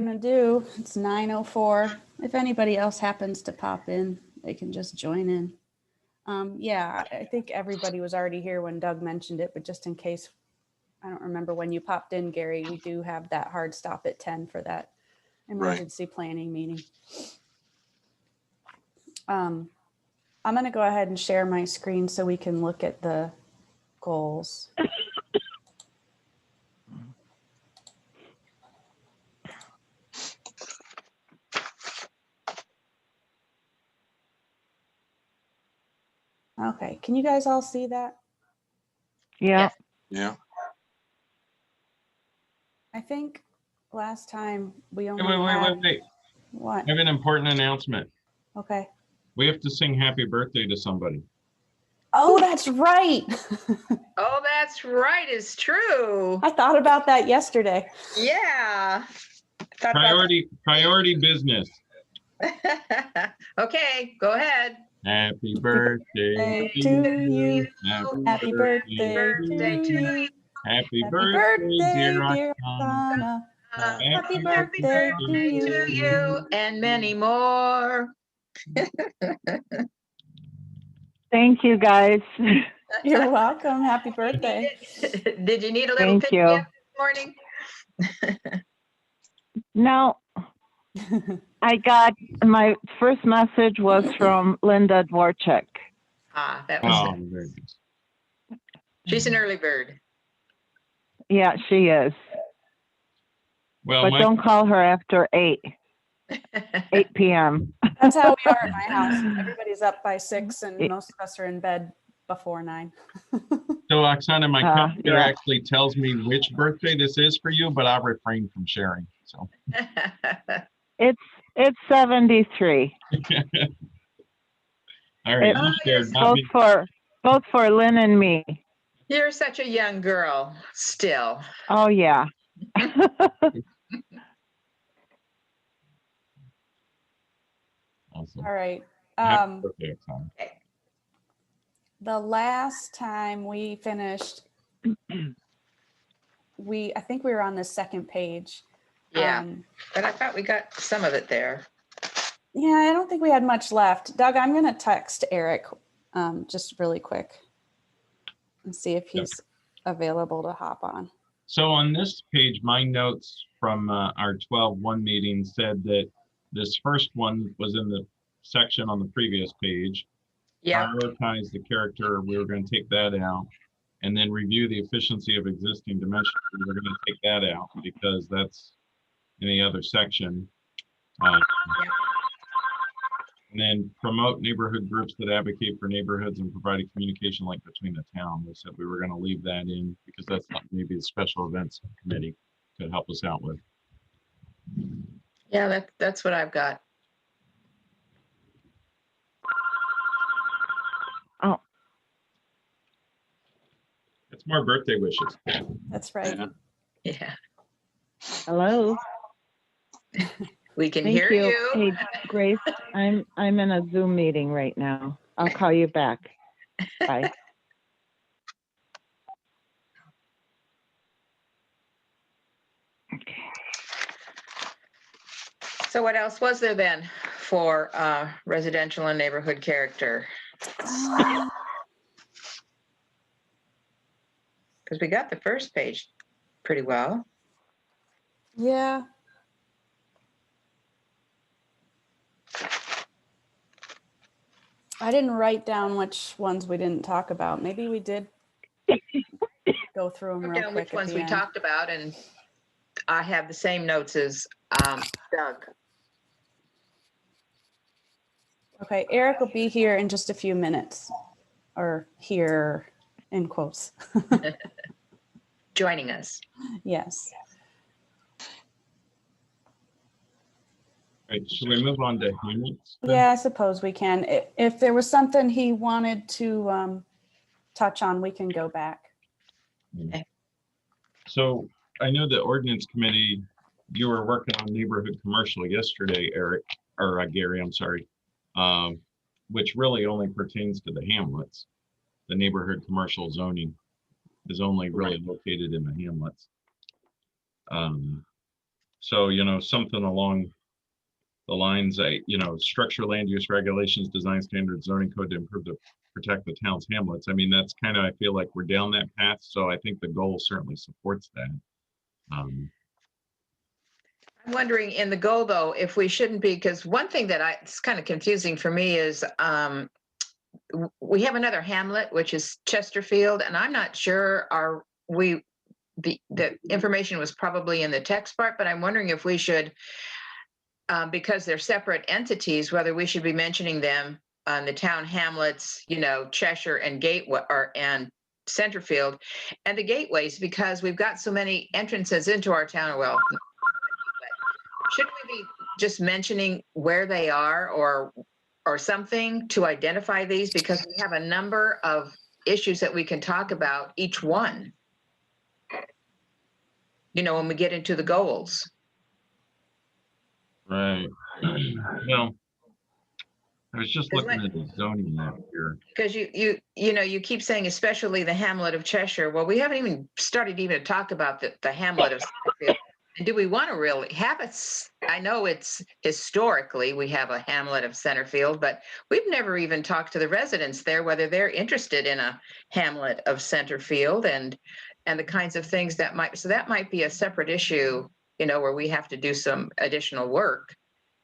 gonna do. It's 9:04. If anybody else happens to pop in, they can just join in. Yeah, I think everybody was already here when Doug mentioned it, but just in case, I don't remember when you popped in, Gary, we do have that hard stop at 10 for that emergency planning meeting. I'm going to go ahead and share my screen so we can look at the goals. Okay, can you guys all see that? Yeah. Yeah. I think last time we only Wait. What? I have an important announcement. Okay. We have to sing happy birthday to somebody. Oh, that's right. Oh, that's right. It's true. I thought about that yesterday. Yeah. Thought Priority business. about okay, go ahead. Happy birthday to you. Happy birthday to you. Happy Happy birthday, dear dear Oksana. Oksana. Happy birthday to to you and many more. Thank you, guys. You're welcome. Happy birthday. Did you need a little Thank pick you. me up this morning? No, I got my first message was from Linda Dvorchak. Ah, that was Oh, it. very good. She's an early bird. Yeah, she is. Well, But don't call her after 8 p.m. That's how we are at my house. Everybody's up by 6 and most of us are in bed before 9. so Oksana, my calendar yeah. actually tells me which birthday this is for you, but I'll refrain from sharing. So It's 73. all right, It's you shared, not me. both for Lynn and me. You're such a young girl still. Oh yeah. Awesome. All right. Happy birthday, Oksana. The last time we finished, I think we were on the second page. Yeah, but I thought we got some of it there. Yeah, I don't think we had much left. Doug, I'm going to text Eric just really quick and see if he's available to hop on. So on this page, my notes from our 12-1 meeting said that this first one was in the section on the previous page. Yeah. Prioritize the character. We were going to take that out. And then review the efficiency of existing dimensions. We were going to take that out because that's in the other section. And then promote neighborhood groups that advocate for neighborhoods and provide a communication link between the town. We said we were going to leave that in because that's not maybe the special events committee could help us out with. Yeah, that's what I've got. Oh, It's more birthday wishes. That's right. Yeah. hello. We can Thank hear you. you. Hey, Grace, I'm in a Zoom meeting right now. I'll call you back. Bye. Okay. So what else was there then for residential and neighborhood character? Because we got the first page pretty well. Yeah. I didn't write down which ones we didn't talk about. Maybe we did go through them Wrote real down quick which at ones the we end. talked about, and I have the same notes as Doug. Okay, Eric will be here in just a few minutes, or here in quotes. Joining us. Yes. Right, should we move on to Hamlet's? Yeah, I suppose we can. If there was something he wanted to touch on, we can go back. So I know the ordinance committee, you were working on neighborhood commercial yesterday, Eric, or Gary, I'm sorry, which really only pertains to the hamlets. The neighborhood commercial zoning is only really located in the hamlets. So, something along the lines, structure, land use regulations, design standards, zoning code to improve to protect the town's hamlets. I mean, that's kind of, I feel like we're down that path. So I think the goal certainly supports that. Um, I'm wondering in the goal though, if we shouldn't be, because one thing that it's kind of confusing for me is we have another hamlet, which is Chesterfield, and I'm not sure the information was probably in the text part, but I'm wondering if we should, because they're separate entities, whether we should be mentioning them on the town hamlets, Cheshire and Gateway and Centerfield, and the gateways, because we've got so many entrances into our town. Well, shouldn't we be just mentioning where they are or something to identify these, because we have a number of issues that we can talk about each one, when we get into the goals. right. Well, I was just looking at the zoning map here. Because you keep saying especially the hamlet of Cheshire. Well, we haven't even started to talk about the hamlet of Centerfield. And do we want to really have it? I know it's historically we have a hamlet of Centerfield, but we've never even talked to the residents there whether they're interested in a hamlet of Centerfield and the kinds of things that might be a separate issue, where we have to do some additional work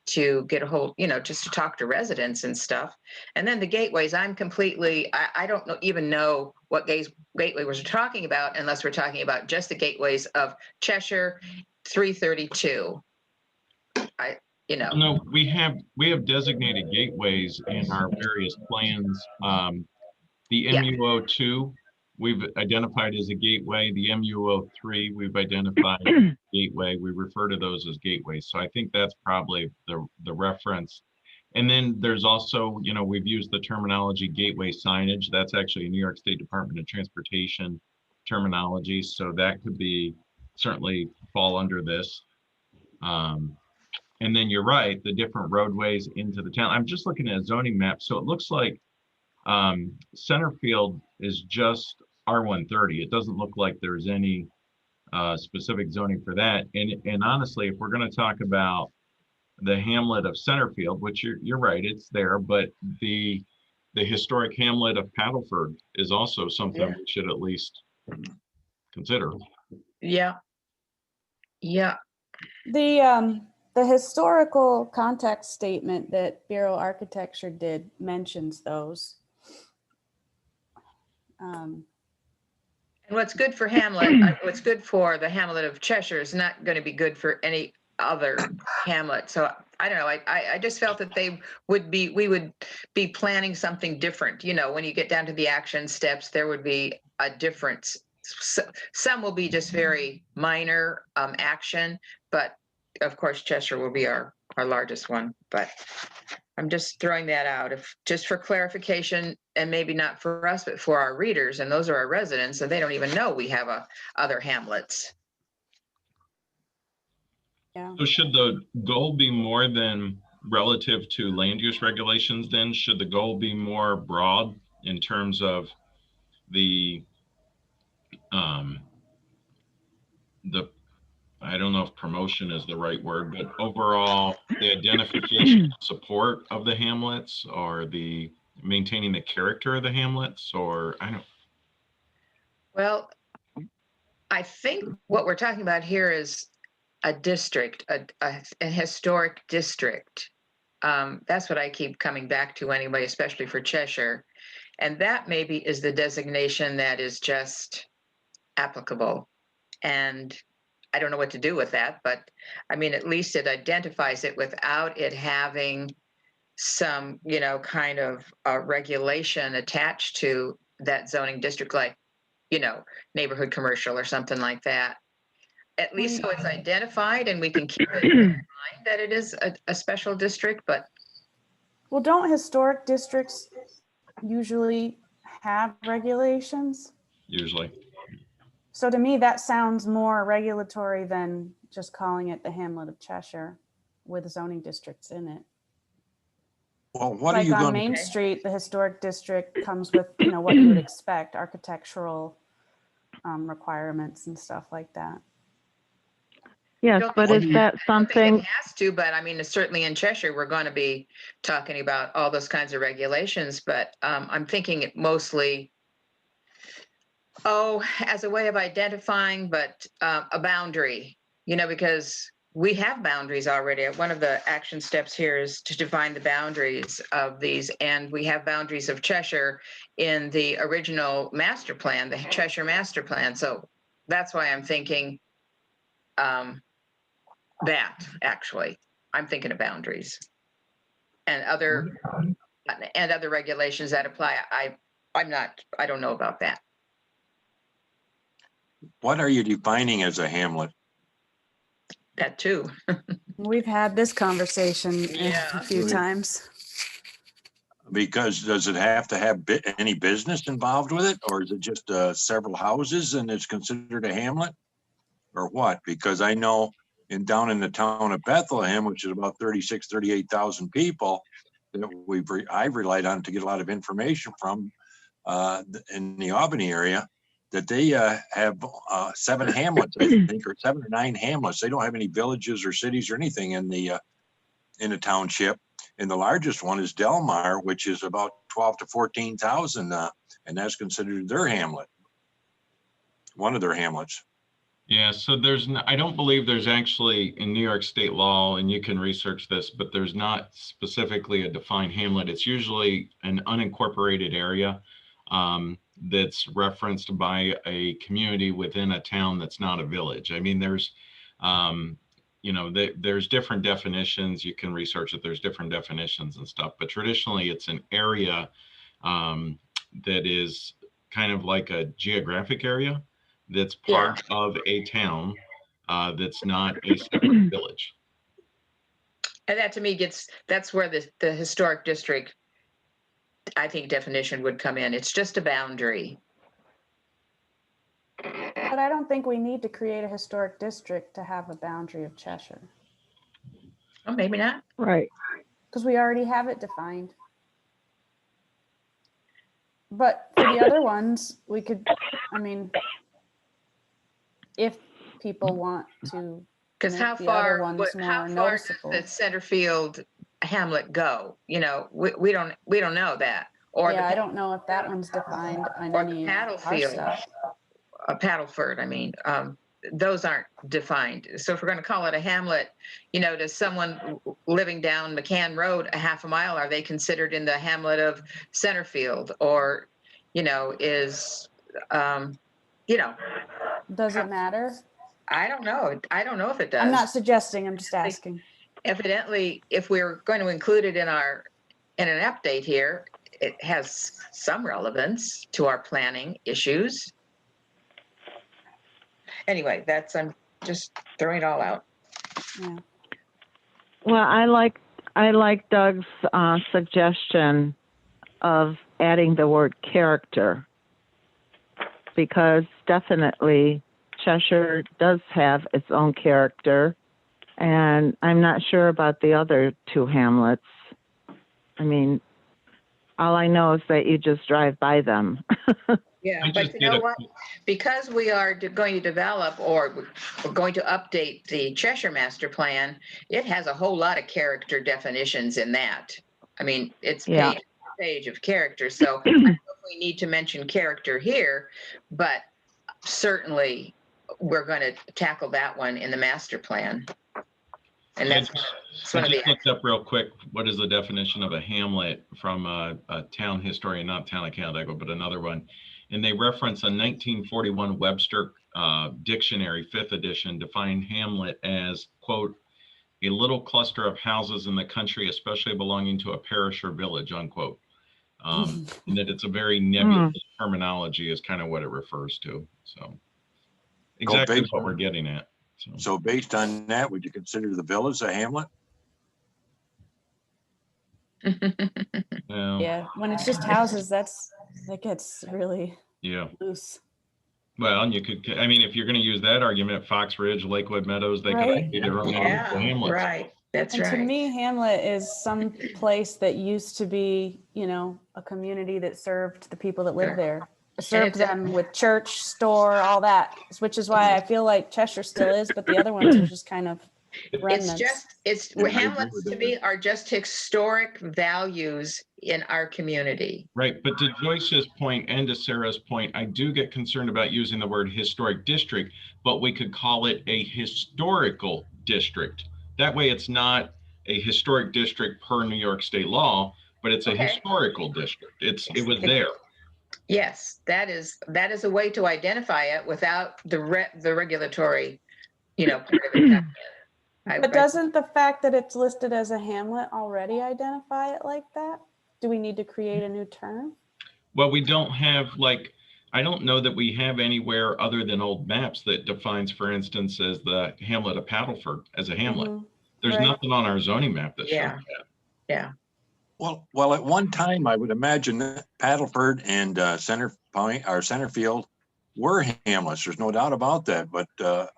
to get a hold, just to talk to residents and stuff. And then the gateways, I don't even know what gateway we're talking about unless we're talking about just the gateways of Cheshire, 332. No, we have designated gateways in our various plans. The Yeah. MU02, we've identified as a gateway. The MU03, we've identified gateway. We refer to those as gateways. So I think that's probably the reference. And then there's also, we've used the terminology gateway signage. That's actually a New York State Department of Transportation terminology. So that could certainly fall under this. And then you're right, the different roadways into the town. I'm just looking at a zoning map. So it looks like Centerfield is just R130. It doesn't look like there's any specific zoning for that. And honestly, if we're going to talk about the hamlet of Centerfield, which you're right, it's there, but the historic hamlet of Paddleford is also something we should at least consider. Yeah. The historical context statement that Bureau Architecture did mentions those. And what's good for Hamlet, what's good for the hamlet of Cheshire is not going to be good for any other hamlet. So I don't know. I just felt that we would be planning something different. When you get down to the action steps, there would be a difference. Some will be just very minor action, but of course, Cheshire will be our largest one. But I'm just throwing that out just for clarification, and maybe not for us, but for our readers, and those are our residents, and they don't even know we have other hamlets. Yeah. So should the goal be more than relative to land use regulations then? Should the goal be more broad in terms of I don't know if promotion is the right word, but overall the identification support of the hamlets, or the maintaining the character of the hamlets, or I don't. Well, I think what we're talking about here is a district, a historic district. That's what I keep coming back to anyway, especially for Cheshire. And that maybe is the designation that is just applicable. And I don't know what to do with that, but I mean, at least it identifies it without it having some, kind of regulation attached to that zoning district, like, neighborhood commercial or something like that. At least so it's identified and we can keep it in mind that it is a special district, but. Well, don't historic districts usually have regulations? Usually. So to me, that sounds more regulatory than just calling it the Hamlet of Cheshire with zoning districts in it. Well, what are you on going Main to, Street, the historic district comes with, what you would expect, architectural requirements and stuff like that. Yes, Don't but think is it- that I don't think something, it has to, but I mean, certainly in Cheshire, we're going to be talking about all those kinds of regulations, but I'm thinking it mostly, as a way of identifying, but a boundary, because we have boundaries already. One of the action steps here is to define the boundaries of these, and we have boundaries of Cheshire in the original master plan, the Cheshire master plan. So that's why I'm thinking that actually, I'm thinking of boundaries and other regulations that apply. I don't know about that. What are you defining as a hamlet? That too. We've had this conversation Yeah. a few Right. times. Because does it have to have any business involved with it? Or is it just several houses and it's considered a hamlet? Or what? Because I know down in the town of Bethlehem, which is about 38,000 people, that I've relied on to get a lot of information from in the Albany area, that they have 7 hamlets, I think, or 7 or 9 hamlets. They don't have any villages or cities or anything in the township. And the largest one is Delmar, which is about 12 to 14,000, and that's considered their hamlet, one of their hamlets. Yeah, so I don't believe there's actually in New York state law, and you can research this, but there's not specifically a defined hamlet. It's usually an unincorporated area that's referenced by a community within a town that's not a village. I mean, there's different definitions. You can research it. There's different definitions and stuff, but traditionally it's an area that is kind of like a geographic area that's part of a town that's not a separate village. And that to me that's where the historic district, I think, definition would come in. It's just a boundary. But I don't think we need to create a historic district to have a boundary of Cheshire, Oh, maybe not. right? because we already have it defined. But for the other ones, we could, I mean, if people want to, Because make how the other far, ones how more far does noticeable. the Centerfield hamlet go? We don't know that. Or yeah, I the don't know if that one's defined on or any the of our Paddlefield, stuff. Paddleford. I mean, those aren't defined. So if we're going to call it a hamlet, to someone living down McCann Road a half a mile, are they considered in the hamlet of Centerfield? Or, is, Does it matter? I don't know. I don't know if it does. I'm not suggesting, I'm just asking. Evidently, if we're going to include it in an update here, it has some relevance to our planning issues. Anyway, I'm just throwing it all out. Yeah. Well, I like Doug's suggestion of adding the word character, because definitely Cheshire does have its own character, and I'm not sure about the other 2 hamlets. I mean, all I know is that you just drive by them. Yeah, I but just you did know a- what? Because we are going to develop, or we're going to update the Cheshire Master Plan, it has a whole lot of character definitions in that. I mean, it's Yeah. page of character. So I don't know if we need to mention character here, but certainly we're going to tackle that one in the master plan. And I that's just one of the looked up real quick, what is the definition of a hamlet from a town historian, not Town of Canandaigua, but another one. And they reference a 1941 Webster Dictionary, 5th edition, defined hamlet as, quote, a little cluster of houses in the country, especially belonging to a parish or village, unquote. And that it's a very nebulous terminology is kind of what it refers to. So exactly based what on- we're getting at. So based on that, would you consider the villas a hamlet? Well, Yeah, when it's just houses, that gets really yeah. loose. Well, and you could, I mean, if you're going to use that argument, Fox Ridge, Lakewood Meadows, they Right. could be their own Yeah, hamlets. right. That's And to right. me, Hamlet is some place that used to be, a community that served the people that live Sure. there. serve it's a- them with church, store, all that, which is why I feel like Cheshire still is, but the other ones are just kind of It's remnants. just, it's, Yeah, I agree hamlets with to that. me are just historic values in our community. Right, but to Joyce's point and to Sarah's point, I do get concerned about using the word historic district, but we could call it a historical district. That way it's not a historic district per New York state law, but it's a Okay. historical district. It was there. Yes, that is a way to identify it without the regulatory, part of it. But doesn't the fact that it's listed as a hamlet already identify it like that? Do we need to create a new term? Well, we don't have I don't know that we have anywhere other than old maps that defines, for instance, as the hamlet of Paddleford as a hamlet. Mhm. There's Right. nothing on our zoning map that shows Yeah. that. Yeah. Well, at one time, I would imagine that Paddleford and Center Point or Centerfield were hamlets. There's no doubt about that, but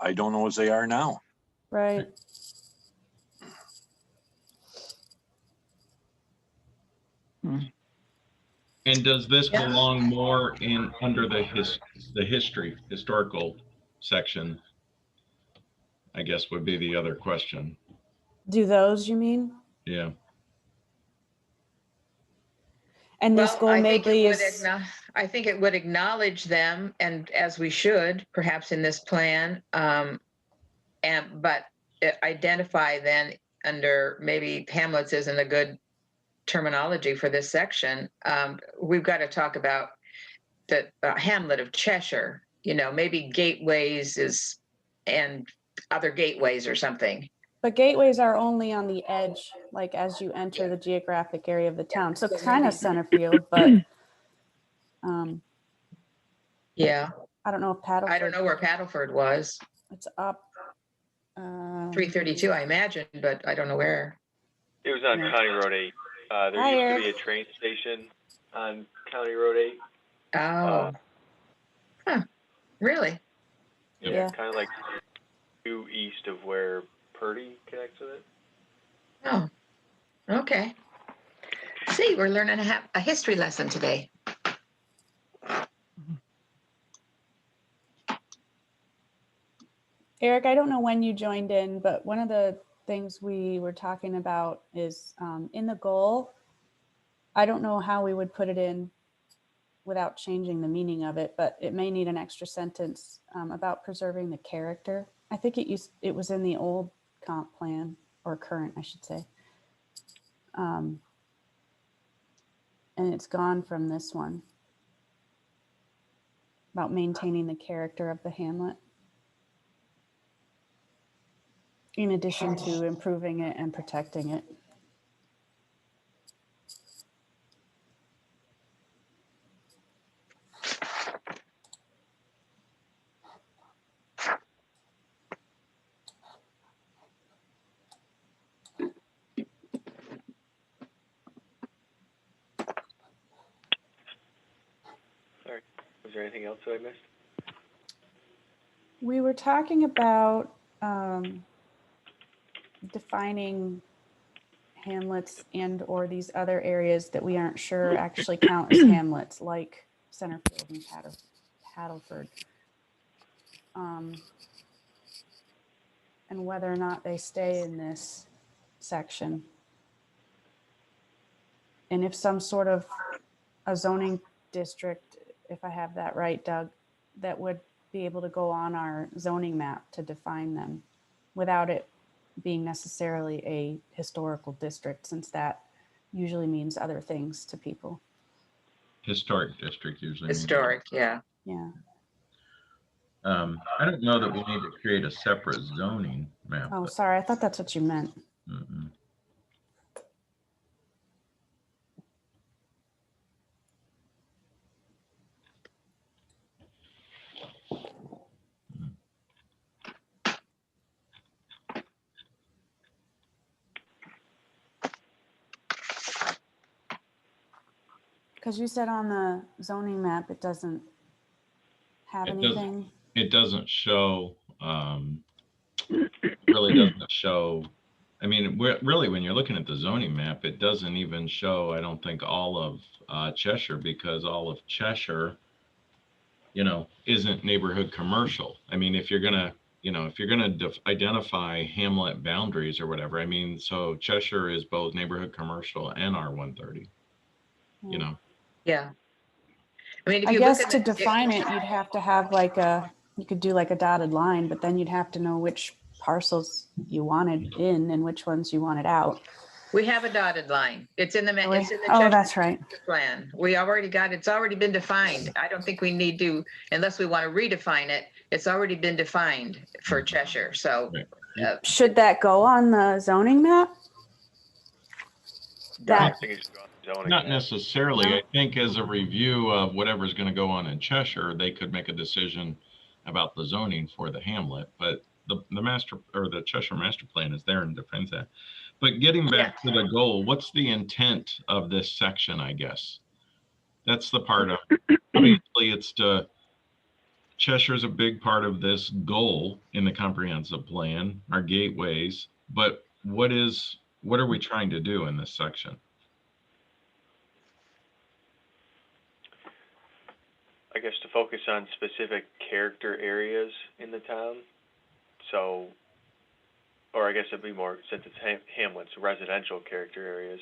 I don't know as they are now. Right. And does this Yeah. belong more in under the historical section? I guess would be the other question. Do those, you mean? Yeah. And this Well, goal maybe is, I think it would acknowledge them, and as we should, perhaps in this plan, but identify then under, maybe hamlets isn't a good terminology for this section. We've got to talk about the hamlet of Cheshire, maybe gateways and other gateways or something. but gateways are only on the edge, like as you enter the geographic area of the town. So kind of Centerfield, but Yeah, I don't know if Paddleford. I don't know where Paddleford was. It's up. 332, I imagine, but I don't know where. It was on Yeah. County Road 8. There Hi, used Eric. to be a train station on County Road 8. Oh, really? Yeah. Kind of like due east of where Purdy connects with it. Oh, okay. See, we're learning a history lesson today. Eric, I don't know when you joined in, but one of the things we were talking about is in the goal. I don't know how we would put it in without changing the meaning of it, but it may need an extra sentence about preserving the character. I think it was in the old comp plan, or current, I should say. And it's gone from this one about maintaining the character of the hamlet, in addition to improving it and protecting it. Sorry. Was there anything else that I missed? We were talking about defining hamlets and or these other areas that we aren't sure actually count as hamlets, like Centerfield and Paddleford. And whether or not they stay in this section. And if some sort of a zoning district, if I have that right, Doug, that would be able to go on our zoning map to define them without it being necessarily a historical district, since that usually means other things to people. Historic district usually. means- Historic, yeah. Yeah. I don't know that we need to create a separate zoning map. Oh, but- sorry. I thought that's what you meant. Mm-mm. Because you said on the zoning map, it doesn't have It doesn't. anything. It doesn't show, really doesn't show. I mean, really, when you're looking at the zoning map, it doesn't even show, I don't think, all of Cheshire, because all of Cheshire isn't neighborhood commercial. I mean, if you're gonna, if you're gonna identify hamlet boundaries or whatever, I mean, so Cheshire is both neighborhood commercial and R130, you know? Yeah. I mean, if I you look guess at to the, define it, you'd have to have you could do like a dotted line, but then you'd have to know which parcels you wanted in and which ones you wanted out. we have a dotted line. It's in the, Really? it's in the Oh, Cheshire that's right. plan. We already got, it's already been defined. I don't think we need to, unless we want to redefine it, it's already been defined for Cheshire. So Right. Should that go on the zoning map? I That, don't think it should go on the zoning Not map. necessarily. No? I think as a review of whatever's going to go on in Cheshire, they could make a decision about the zoning for the hamlet, but the master or the Cheshire master plan is there and defends that. But getting back to the goal, what's the intent of this section, I guess? That's the part of, obviously it's Cheshire's a big part of this goal in the comprehensive plan, our gateways, but what are we trying to do in this section? I guess to focus on specific character areas in the town. So, or I guess it'd be more, since it's hamlets, residential character areas,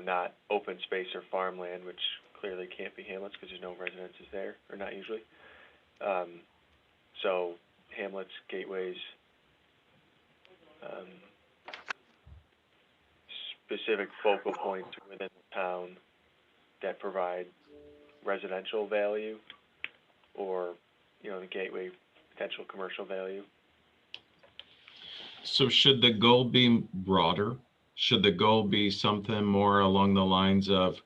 not open space or farmland, which clearly can't be hamlets because there's no residences there, or not usually. So hamlets, gateways, specific focal points within the town that provide residential value, or the gateway potential commercial value. So should the goal be broader? Should the goal be something more along the lines of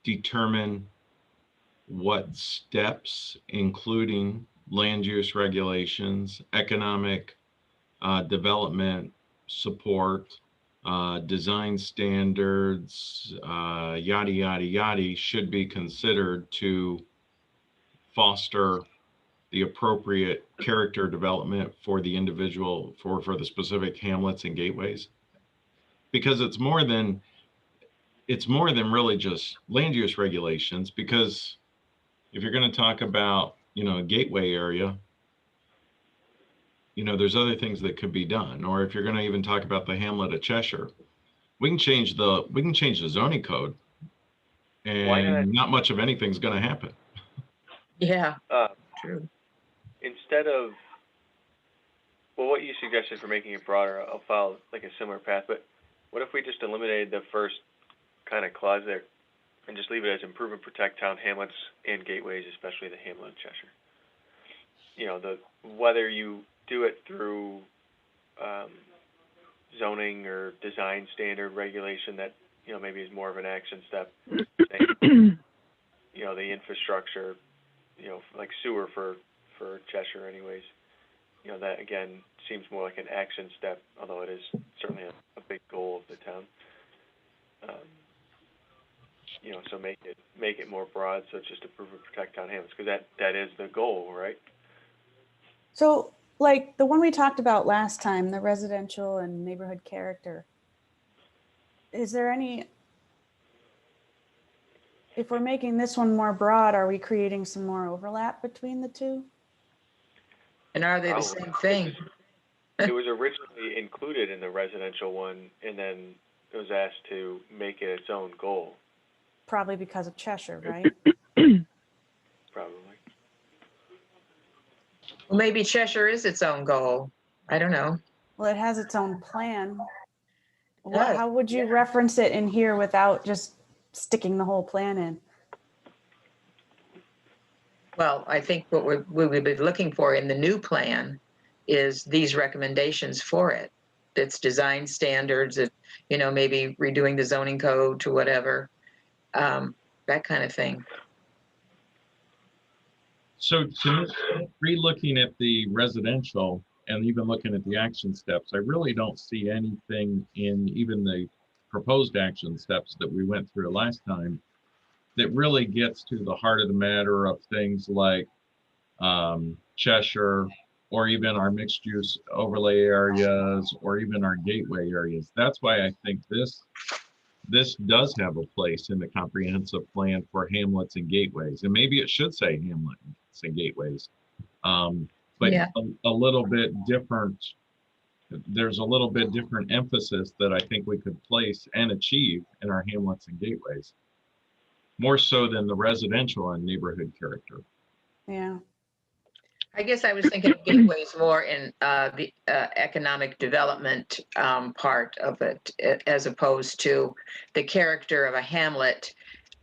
determine what steps, including land use regulations, economic development support, design standards, yada, yada, yada, should be considered to foster the appropriate character development for the individual, for the specific hamlets and gateways? Because it's more than really just land use regulations, because if you're going to talk about, a gateway area, there's other things that could be done. Or if you're going to even talk about the hamlet of Cheshire, we can change the zoning code, and not much of anything's going to happen. yeah, true. Instead of, well, what you suggested for making it broader, I'll follow like a similar path, but what if we just eliminated the first kind of clause there and just leave it as improve and protect town hamlets and gateways, especially the hamlet of Cheshire? Whether you do it through zoning or design standard regulation that, maybe is more of an action step, saying, the infrastructure, like sewer for Cheshire anyways, that again seems more like an action step, although it is certainly a big goal of the town. So make it more broad, so it's just improve and protect town hamlets, because that is the goal, right? so like the one we talked about last time, the residential and neighborhood character, is there any, if we're making this one more broad, are we creating some more overlap between the two? And are they the same thing? It was originally included in the residential one, and then it was asked to make it its own goal. Probably because of Cheshire, right? Probably. Well, maybe Cheshire is its own goal. I don't know. Well, it has its own plan. does, How would you reference it in here without just sticking the whole plan in? Well, I think what we would be looking for in the new plan is these recommendations for it. It's design standards, maybe redoing the zoning code to whatever, that kind of thing. So to re-looking at the residential and even looking at the action steps, I really don't see anything in even the proposed action steps that we went through last time that really gets to the heart of the matter of things like Cheshire, or even our mixed use overlay areas, or even our gateway areas. That's why I think this does have a place in the comprehensive plan for hamlets and gateways, and maybe it should say hamlets and gateways. But Yeah. a little bit different, there's a little bit different emphasis that I think we could place and achieve in our hamlets and gateways. More so than the residential and neighborhood character. Yeah. I guess I was thinking of gateways more in the economic development part of it, as opposed to the character of a hamlet.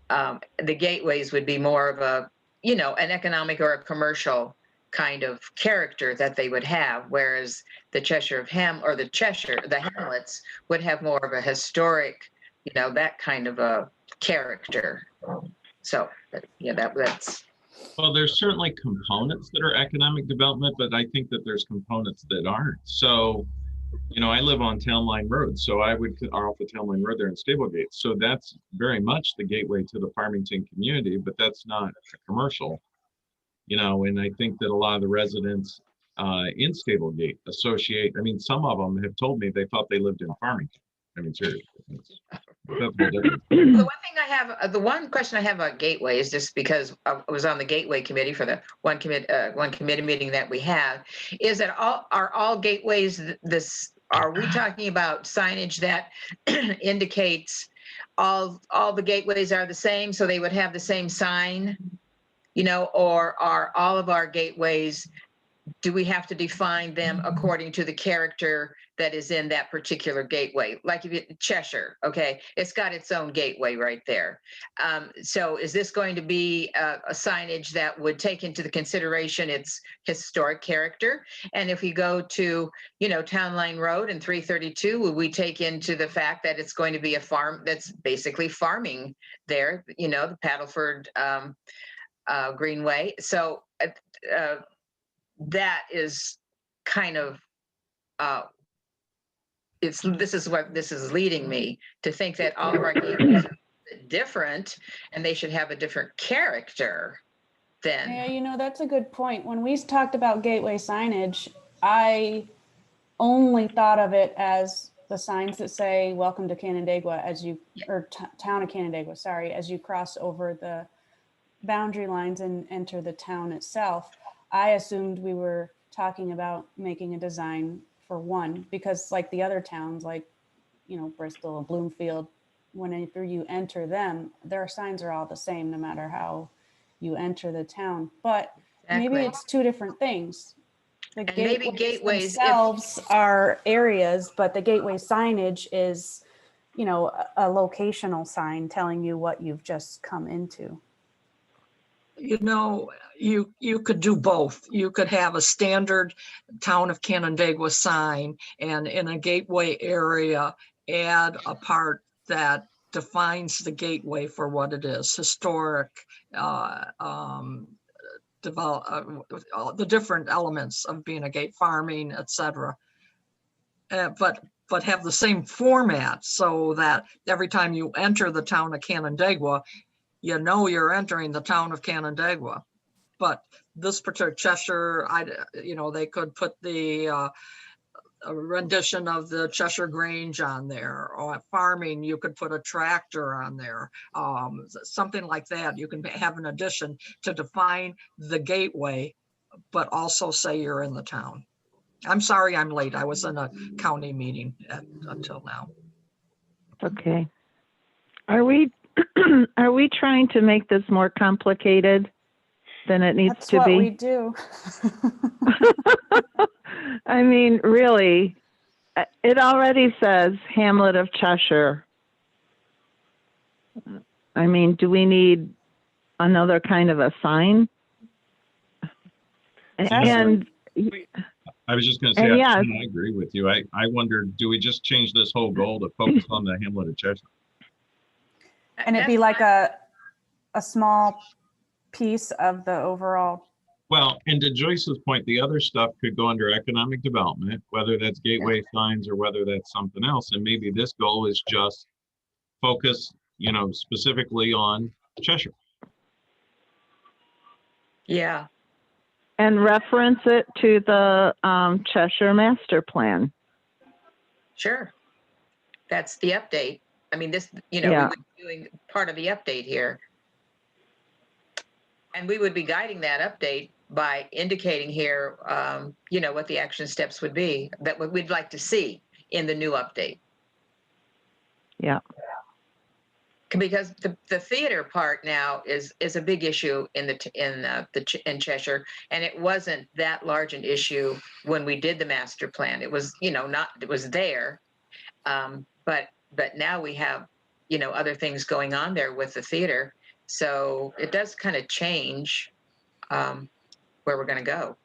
The gateways would be more of a, an economic or a commercial kind of character that they would have, whereas the the hamlets would have more of a historic, that kind of a character. So, that's. Well, there's certainly components that are economic development, but I think that there's components that aren't. So, I live on Town Line Road, so I would, or off the Town Line Road there in Stablegate. So that's very much the gateway to the Farmington community, but that's not a commercial, and I think that a lot of the residents in Stablegate associate, some of them have told me they thought they lived in Farmington. Seriously. That's the difference. The one question I have about Gateway is just because I was on the Gateway committee for the one committee meeting that we have, is that are all gateways this? Are we talking about signage that indicates all the gateways are the same, so they would have the same sign, or are all of our gateways? Do we have to define them according to the character that is in that particular gateway? Like Cheshire, okay, it's got its own gateway right there. So is this going to be a signage that would take into the consideration its historic character? And if we go to, Town Line Road and 332, would we take into the fact that it's going to be a farm that's basically farming there, the Paddleford Greenway? So that is kind of this is what this is leading me to think that all of our gateways are different and they should have a different character then. Yeah, that's a good point. When we talked about gateway signage, I only thought of it as the signs that say "Welcome to Canandaigua" or Town of Canandaigua. Sorry, as you cross over the boundary lines and enter the town itself. I assumed we were talking about making a design for one, because like the other towns, like, Bristol, Bloomfield, whenever you enter them, their signs are all the same, no matter how you enter the town. But maybe it's two different things. The gateways themselves are areas, but the gateway signage is, a locational sign telling you what you've just come into. You could do both. You could have a standard Town of Canandaigua sign, and in a gateway area, add a part that defines the gateway for what it is, historic, the different elements of being a gate, farming, etc. But have the same format so that every time you enter the Town of Canandaigua, you're entering the Town of Canandaigua. But this particular Cheshire, they could put the a rendition of the Cheshire Grange on there, or farming, you could put a tractor on there, something like that. You can have an addition to define the gateway, but also say you're in the town. I'm sorry I'm late. I was in a county meeting until now. Okay. Are we trying to make this more complicated than it needs That's to what be? we do. Really, it already says Hamlet of Cheshire. Do we need another kind of a sign? And I was just going to say, I agree with you. I wondered, do we just change this whole goal to focus on the Hamlet of Cheshire? And it'd be like a small piece of the overall. Well, and to Joyce's point, the other stuff could go under economic development, whether that's gateway signs or whether that's something else. And maybe this goal is just focus, specifically on Cheshire. Yeah. And reference it to the Cheshire Master Plan. Sure. That's the update. I mean, this, you know, we Yeah. would be doing part of the update here. And we would be guiding that update by indicating here, you know, what the action steps would be that we'd like to see in the new update. Yeah. Because the theater part now is a big issue in Cheshire, and it wasn't that large an issue when we did the master plan. It was, you know, it was there, but now we have, you know, other things going on there with the theater, so it does kind of change where we're going to go.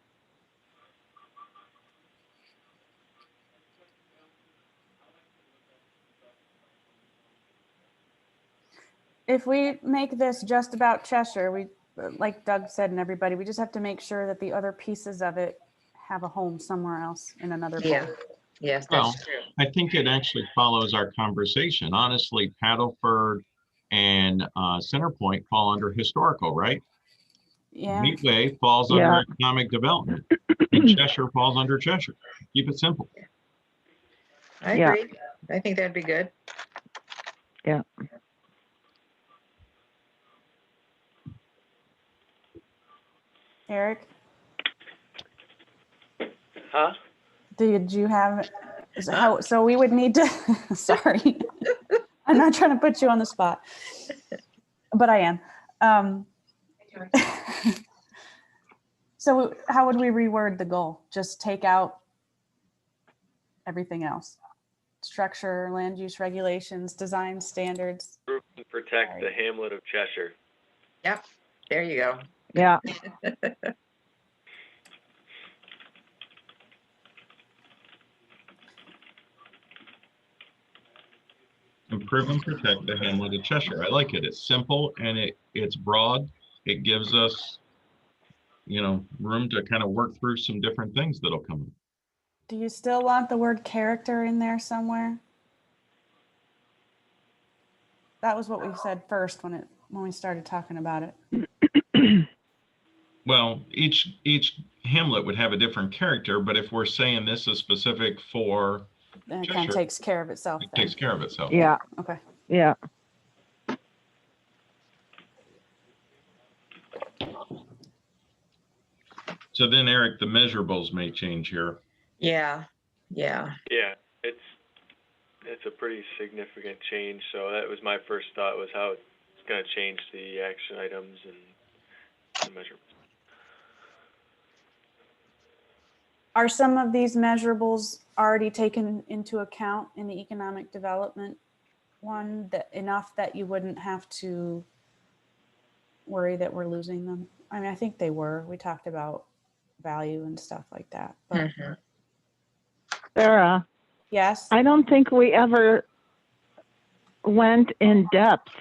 If we make this just about Cheshire, we, like Doug said and everybody, we just have to make sure that the other pieces of it have a home somewhere else in another Yeah. bowl. Yes, Well, that's true. I think it actually follows our conversation. Honestly, Paddleford and Centerpoint fall under historical, right? Yeah, Gateway falls Yeah. under economic development. And Cheshire falls under Cheshire. Keep it simple. I Yeah. agree. I think that'd be good. Yeah. Eric, Huh? did you have, so we would need to, sorry. I'm not trying to put you on the spot, but I am. So how would we reword the goal? Just take out everything else? Structure, land use regulations, design standards. Improve and protect the hamlet of Cheshire. Yep. There you go. Yeah. Improve and protect the hamlet of Cheshire. I like it. It's simple and it's broad. It gives us, you know, room to kind of work through some different things that'll come up. Do you still want the word character in there somewhere? That was what we said first when we started talking about it. Well, each hamlet would have a different character, but if we're saying this is specific for, Then it Sure, kind of sure. takes care of itself it then. takes care of itself. Yeah. Okay. Yeah. So then, Eric, the measurables may change here. Yeah. Yeah. Yeah, it's a pretty significant change. So that was my first thought, was how it's going to change the action items and the measurements. Are some of these measurables already taken into account in the economic development one, that enough that you wouldn't have to worry that we're losing them? I mean, I think they were. We talked about value and stuff like that. But Mhm. Sarah, yes, I don't think we ever went in depth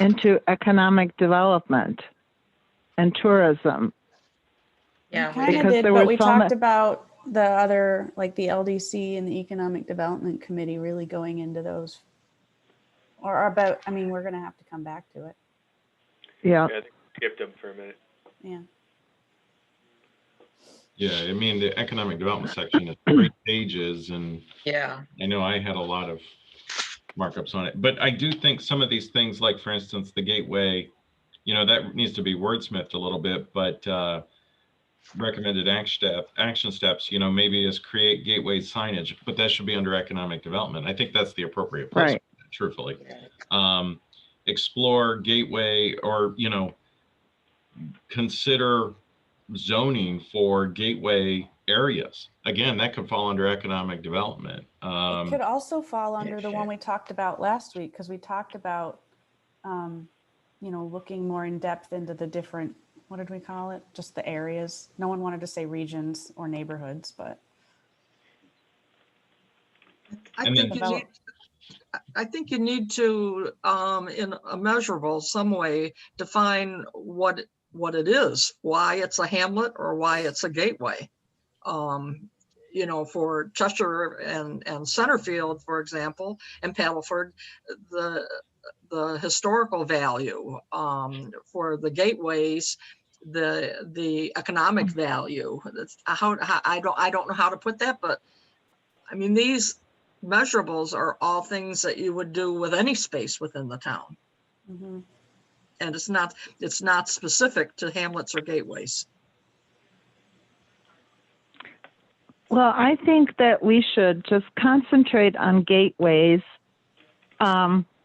into economic development and tourism. Yeah. we kind Because of did, there but was we some- talked about the other, like the LDC and the Economic Development Committee really going into those. Or about, I mean, we're going to have to come back to it. Yeah. Yeah, I think we skipped them for a minute. Yeah. Yeah, I mean, the economic development section is 3 pages, and Yeah. I know I had a lot of markups on it, but I do think some of these things, like for instance, the gateway, you know, that needs to be wordsmithed a little bit, but recommended action steps, you know, maybe is create gateway signage, but that should be under economic development. I think that's the appropriate place, Right. truthfully. Explore gateway, or, you know, consider zoning for gateway areas. Again, that could fall under economic development. It could also fall it under the one should. we talked about last week, because we talked about, you know, looking more in depth into the different, what did we call it? Just the areas. No one wanted to say regions or neighborhoods, but I And think then- you need, I think you need to, in a measurable, some way, define what it is, why it's a hamlet or why it's a gateway. You know, for Cheshire and Centerfield, for example, and Paddleford, the historical value, for the gateways, the economic value. That's how I don't know how to put that, but I mean, these measurables are all things that you would do with any space within the town. Mhm. And it's not specific to hamlets or gateways. Well, I think that we should just concentrate on gateways.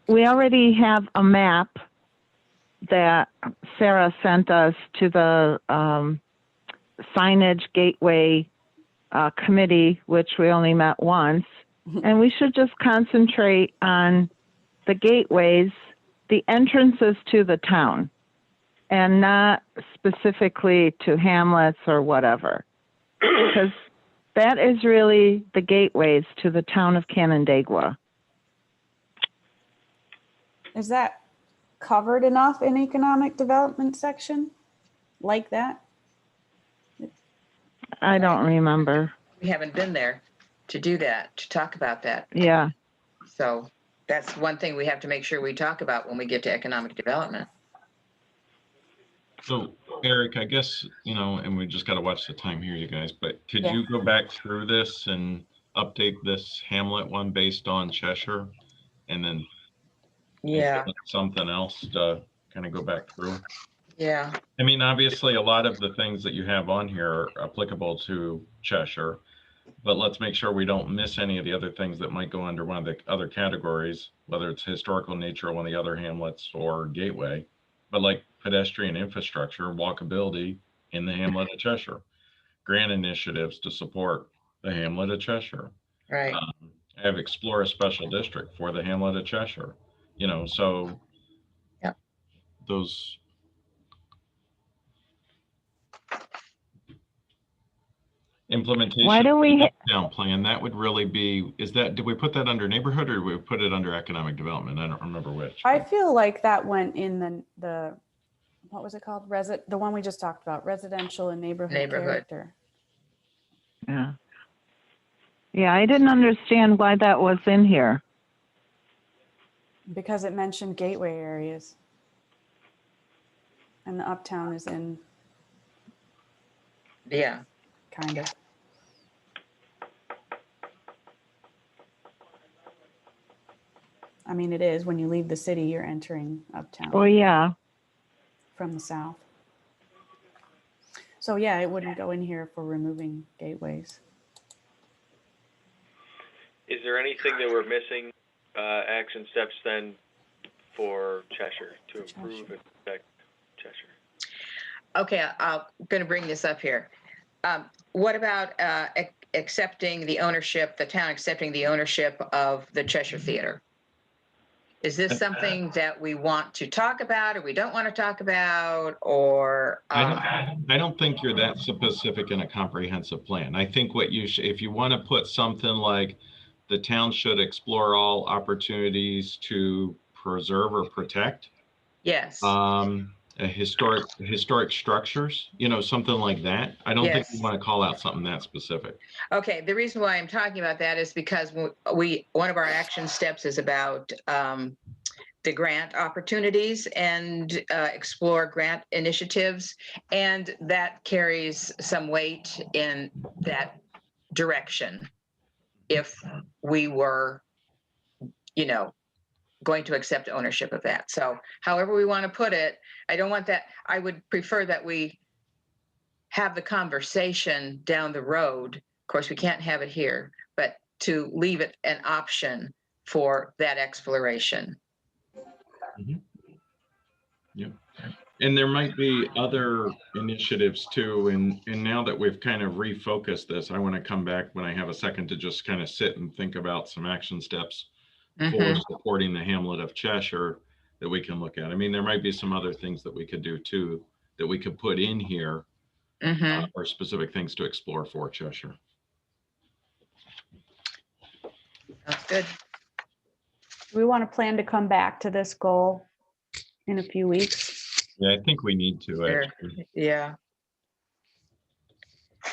We already have a map that Sarah sent us to the signage gateway committee, which we only met once. And we should just concentrate on the gateways, the entrances to the town, and not specifically to hamlets or whatever. Because that is really the gateways to the town of Canandaigua. Is that covered enough in economic development section like that? I don't remember. We haven't been there to do that, to talk about that. Yeah. So that's one thing we have to make sure we talk about when we get to economic development. So Eric, I guess, and we just got to watch the time here, you guys, but could Yeah. you go back through this and update this Hamlet one based on Cheshire? And then Yeah, something else to kind of go back through? yeah, I mean, obviously, a lot of the things that you have on here are applicable to Cheshire, but let's make sure we don't miss any of the other things that might go under one of the other categories, whether it's historical nature, one of the other hamlets, or gateway. But like pedestrian infrastructure, walkability in the hamlet of Cheshire, grant initiatives to support the hamlet of Cheshire. right. I have explore a special district for the hamlet of Cheshire. So Yep. those implementation Why do we? down plan, that would really be, did we put that under neighborhood or did we put it under economic development? I don't remember which. I feel like that went in the what was it called? The one we just talked about, residential and neighborhood character. Yeah. Yeah, I didn't understand why that was in here. Because it mentioned gateway areas. And the uptown is in Yeah, kind of. I mean, it is. When you leave the city, you're entering uptown Well, yeah. from the south. So yeah, it wouldn't go in here for removing gateways. Is there anything that we're missing, action steps then for Cheshire to improve and protect Cheshire? okay, I'm going to bring this up here. What about accepting the ownership, the town accepting the ownership of the Cheshire Theater? Is this something that we want to talk about or we don't want to talk about, or? I don't think you're that specific in a comprehensive plan. I think what you should, if you want to put something like the town should explore all opportunities to preserve or protect Yes, historic structures, something like that. I don't think Yes. you want to call out something that specific. okay, the reason why I'm talking about that is because one of our action steps is about the grant opportunities and explore grant initiatives, and that carries some weight in that direction. If we were, going to accept ownership of that. So however we want to put it, I don't want that. I would prefer that we have the conversation down the road. Of course, we can't have it here, but to leave it an option for that exploration. Yep. And there might be other initiatives too. And now that we've kind of refocused this, I want to come back when I have a second to just kind of sit and think about some action steps for Mhm. supporting the hamlet of Cheshire that we can look at. I mean, there might be some other things that we could do too, that we could put in here Mhm. or specific things to explore for Cheshire. That's good. We want to plan to come back to this goal in a few weeks. Yeah, I think we need to Sure. actually. Yeah.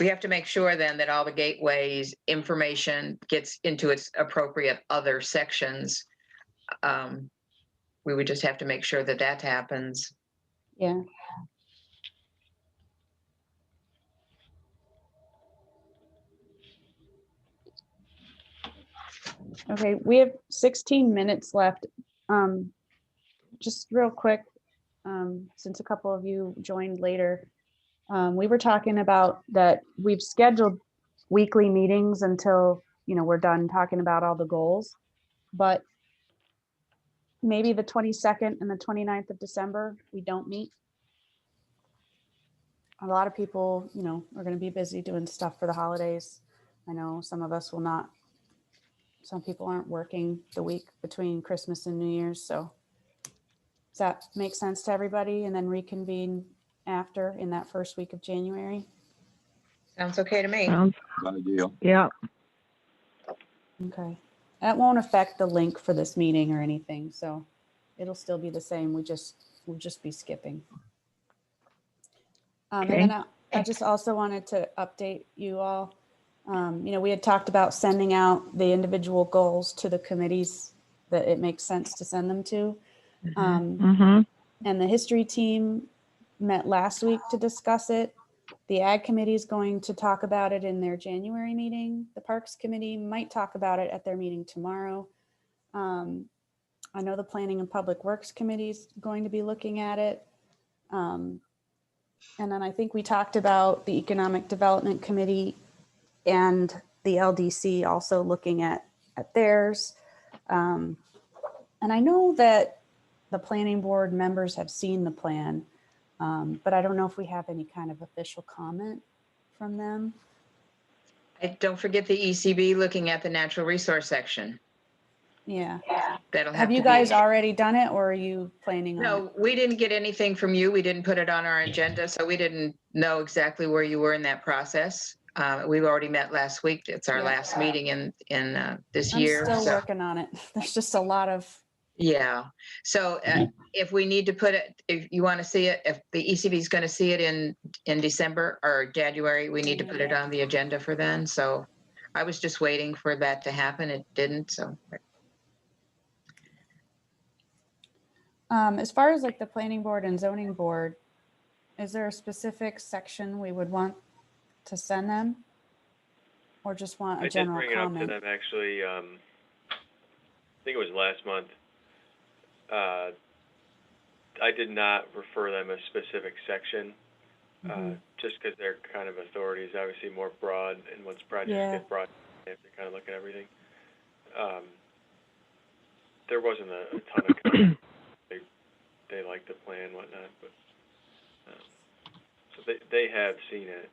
We have to make sure then that all the gateways information gets into its appropriate other sections. We would just have to make sure that that happens. Yeah. Okay, we have 16 minutes left. Just real quick, since a couple of you joined later, we were talking about that we've scheduled weekly meetings until, we're done talking about all the goals. But maybe the 22nd and the 29th of December, we don't meet. A lot of people, are going to be busy doing stuff for the holidays. I know some of us will not. Some people aren't working the week between Christmas and New Year's. So does that make sense to everybody? And then reconvene after in that first week of January? Sounds okay to me. Sounds, Ideal. yeah, Okay. That won't affect the link for this meeting or anything. So it'll still be the same. We'll just be skipping. And then I just also wanted to update you all. We had talked about sending out the individual goals to the committees that it makes sense to send them to. mm-hmm. And the history team met last week to discuss it. The Ag Committee is going to talk about it in their January meeting. The Parks Committee might talk about it at their meeting tomorrow. I know the Planning and Public Works Committee is going to be looking at it. And then I think we talked about the Economic Development Committee and the LDC also looking at theirs. And I know that the planning board members have seen the plan, but I don't know if we have any kind of official comment from them. And don't forget the ECB looking at the natural resource section. Yeah. That'll Have to you be- guys already done it, or are you planning on it? No, we didn't get anything from you. We didn't put it on our agenda, so we didn't know exactly where you were in that process. We've already met last week. It's our Yeah. last meeting in this I'm year. still so- working on it. There's just a lot of, Yeah, so if we need to put it, if you want to see it, if the ECB is going to see it in December or January, we need to put it on the agenda for then. So I was just waiting for that to happen. It didn't, so. as far as like the planning board and zoning board, is there a specific section we would want to send them? Or just want I a did general bring it up to comment? them actually, I think it was last month. I did not refer them a specific section, just because their kind of authority is obviously more broad, and once projects Yeah. get broad, they have to kind of look at everything. There wasn't a ton of comment. They liked the plan and whatnot, but so they have seen it.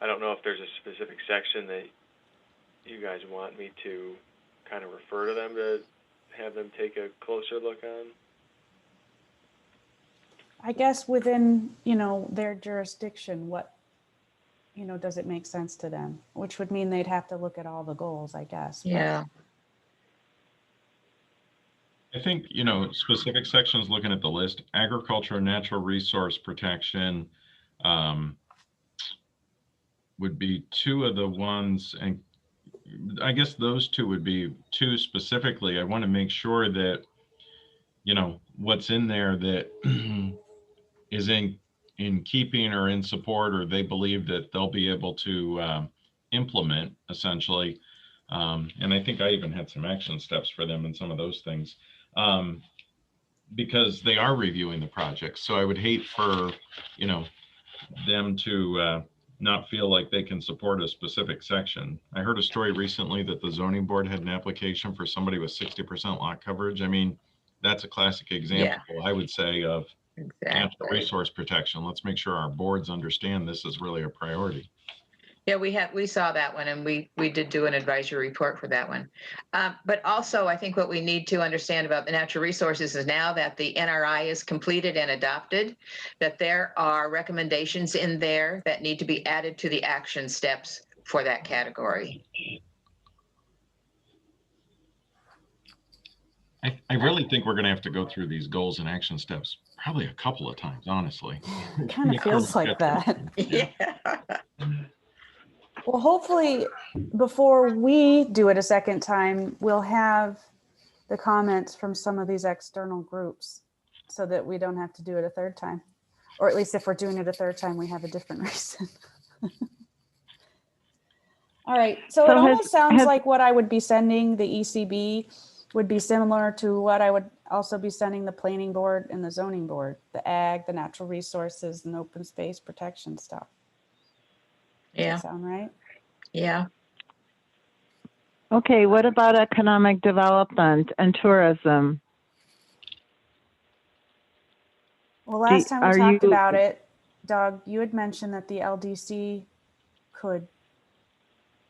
I don't know if there's a specific section that you guys want me to kind of refer to them to have them take a closer look on. I guess within, their jurisdiction, what, does it make sense to them? Which would mean they'd have to look at all the goals, I guess. but- Yeah, I think, specific sections looking at the list, agriculture, natural resource protection, would be two of the ones, and I guess those two would be two specifically. I want to make sure that, what's in there that is in keeping or in support, or they believe that they'll be able to implement essentially. And I think I even had some action steps for them and some of those things, because they are reviewing the project. So I would hate for, them to not feel like they can support a specific section. I heard a story recently that the zoning board had an application for somebody with 60% lot coverage. I mean, that's a classic example, I would say, of natural exactly. resource protection. Let's make sure our boards understand this is really a priority. Yeah, we saw that one, and we did do an advisory report for that one. But also, I think what we need to understand about the natural resources is now that the NRI is completed and adopted, that there are recommendations in there that need to be added to the action steps for that category. I really think we're going to have to go through these goals and action steps probably a couple of times, honestly. It kind of feels like that. Yeah. Well, hopefully, before we do it a second time, we'll have the comments from some of these external groups so that we don't have to do it a third time. Or at least if we're doing it a third time, we have a different reason. All right, so it So has- almost sounds has- like what I would be sending the ECB would be similar to what I would also be sending the planning board and the zoning board, the ag, the natural resources and open space protection stuff. Does Yeah, that sound right? yeah. Okay, what about economic development and tourism? Well, last time we are talked you- about it, Doug, you had mentioned that the LDC could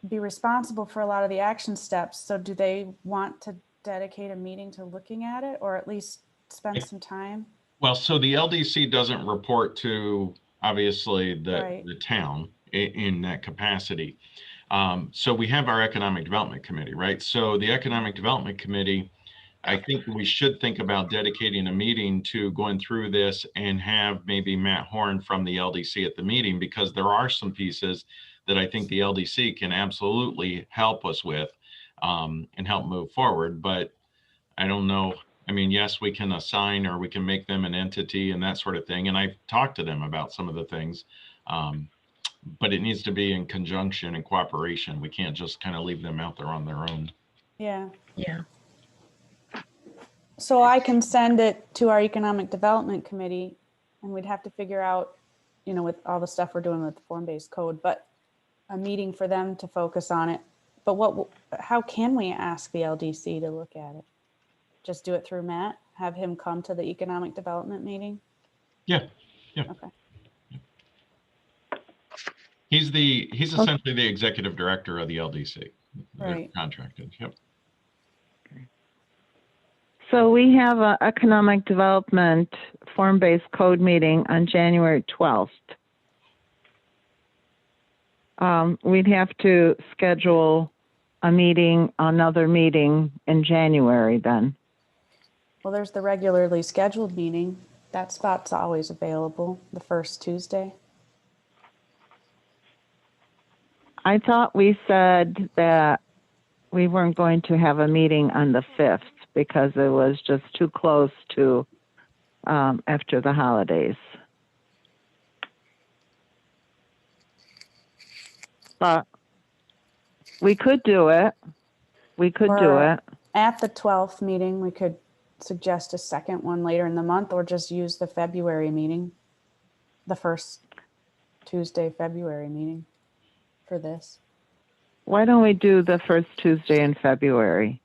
be responsible for a lot of the action steps. So do they want to dedicate a meeting to looking at it or at least spend some time? Well, so the LDC doesn't report to, obviously, Right. the town in that capacity. So we have our Economic Development Committee, right? So the Economic Development Committee, I think we should think about dedicating a meeting to going through this and have maybe Matt Horn from the LDC at the meeting, because there are some pieces that I think the LDC can absolutely help us with and help move forward. But I don't know. I mean, yes, we can assign or we can make them an entity and that sort of thing. And I've talked to them about some of the things, but it needs to be in conjunction and cooperation. We can't just kind of leave them out there on their own. Yeah. Yeah. So I can send it to our economic development committee and we'd have to figure out, you know, with all the stuff we're doing with the form-based code, but a meeting for them to focus on it. But how can we ask the LDC to look at it? Just do it through Matt, have him come to the economic development meeting? Yeah. Okay. He's essentially the executive director of the LDC. They're Right. contracted. Yep. So we have an economic development form-based code meeting on January 12th. We'd have to schedule another meeting in January then. Well, there's the regularly scheduled meeting. That spot's always available, the first Tuesday. I thought we said that we weren't going to have a meeting on the 5th because it was just too close to after the holidays. But we could do it. We could do Or- it. At the 12th meeting, we could suggest a second one later in the month or just use the February meeting, the first Tuesday, February meeting for this. Why don't we do the first Tuesday in February?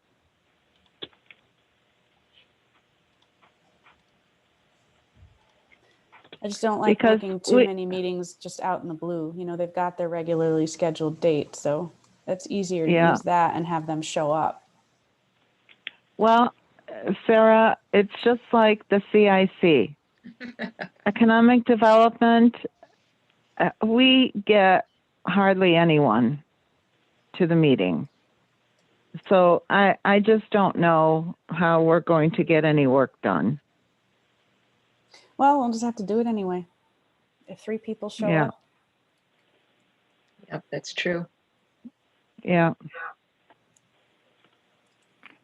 I just don't like Because making too we- many meetings just out in the blue. You know, they've got their regularly scheduled date, so it's easier to Yeah. use that and have them show up. Well, Sarah, it's just like the CIC. Economic development, we get hardly anyone to the meeting. So I just don't know how we're going to get any work done. Well, we'll just have to do it anyway. If 3 people show Yeah. up. Yep, that's true. Yeah.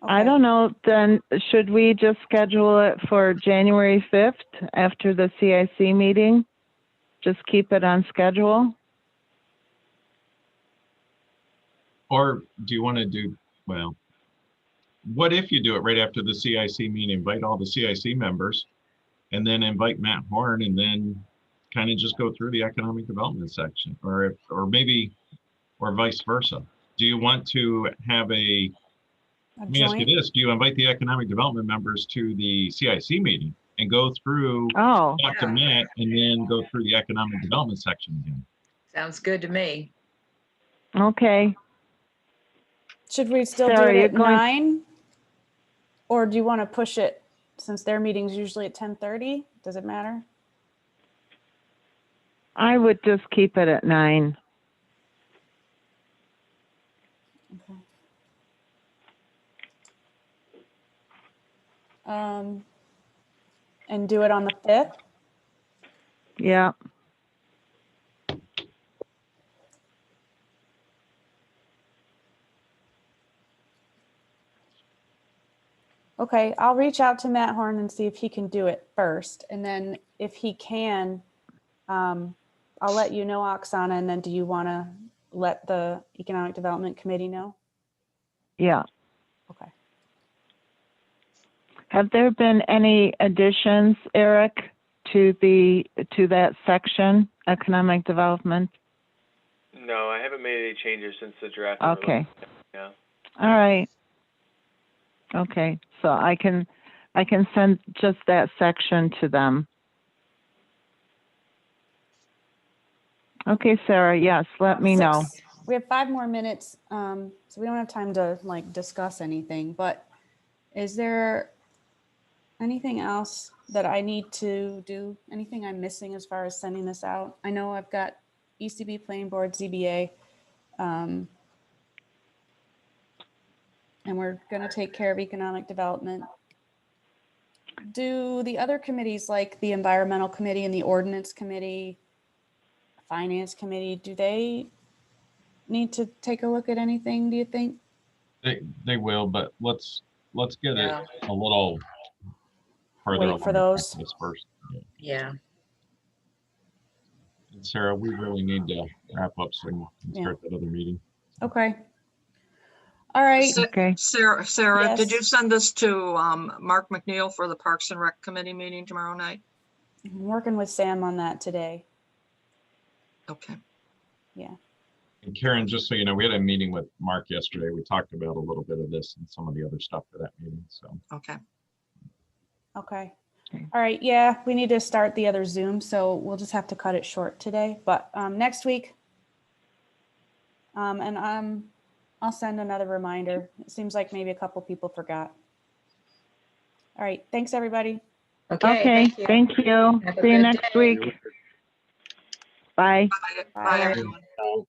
I Okay. don't know, then should we just schedule it for January 5th after the CIC meeting? Just keep it on schedule? Or do you want to do, well, what if you do it right after the CIC meeting, invite all the CIC members and then invite Matt Horn and then kind of just go through the economic development section or vice versa? Do you want to have A let me ask you joint? this, do you invite the economic development members to the CIC meeting and go through, Oh, talk to Matt and then go through the economic development section again? Sounds good to me. okay. Should we still Sarah, do you're it at going- 9? Or do you want to push it since their meeting's usually at 10:30? Does it matter? I would just keep it at 9. Okay. And do it on the 5th? Yeah. Okay, I'll reach out to Matt Horn and see if he can do it first. And then if he can, I'll let you know, Oksana, and then do you want to let the Economic Development Committee know? Yeah. Okay. Have there been any additions, Eric, to that section, economic development? No, I haven't made any changes since the draft. Okay. Yeah. All right. Okay, so I can send just that section to them. Okay, Sarah, yes, let me know. We have 5 more minutes, so we don't have time to like discuss anything, but is there anything else that I need to do? Anything I'm missing as far as sending this out? I know I've got ECB, Planning Board, ZBA, and we're gonna take care of economic development. Do the other committees, like the Environmental Committee and the Ordinance Committee, Finance Committee, do they need to take a look at anything, do you think? They will, but let's get Yeah. it a little further Wait for along the those. process first. Yeah. Yeah. And Sarah, we really need to wrap up so we can Yeah. start that other meeting. Okay. All right. Okay. Sarah, did you Yes. send this to Mark McNeil for the Parks and Rec Committee meeting tomorrow night? I'm working with Sam on that today. Okay. And Karen, just so you know, we had a meeting with Mark yesterday. We talked about a little bit of this and some of the other stuff for that meeting, so. Okay. Okay. Okay. All right. Yeah, we need to start the other Zoom, so we'll just have to cut it short today. But next week, and I'll send another reminder. It seems like maybe a couple people forgot. All right. Thanks, everybody. Okay, Thank you. thank you. Have a See you good next day. week. Bye. Bye, Bye, everyone.